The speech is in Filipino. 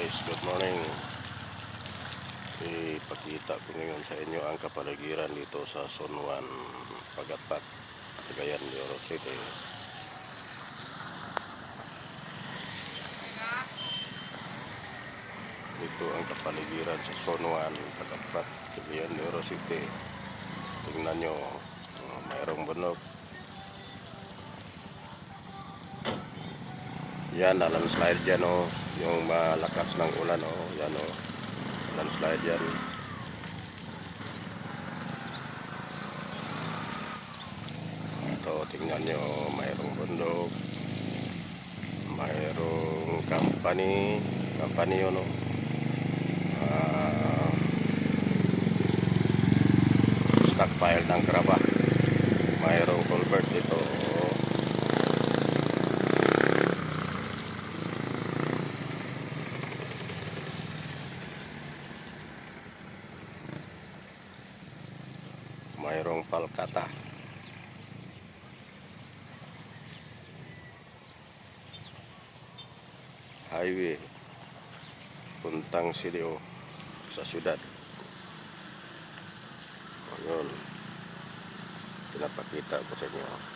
guys, good morning. Ipakita ko ngayon sa inyo ang kapaligiran dito sa Zone 1 Pagapat, Cagayan de Oro City. Dito ang kapaligiran sa Zone 1 Pagapat, Cagayan de Oro City. Tingnan nyo, mayroong bunok. Yan, landslide dyan yung malakas ng ulan yan landslide dyan. Ito, tingnan nyo, mayroong bundok, mayroong company yun stockpile ng kraba, mayroong culvert dito. Mayroong palkata. Highway puntang Sirio sa syudad. Ayun, pinapakita ko sa inyo.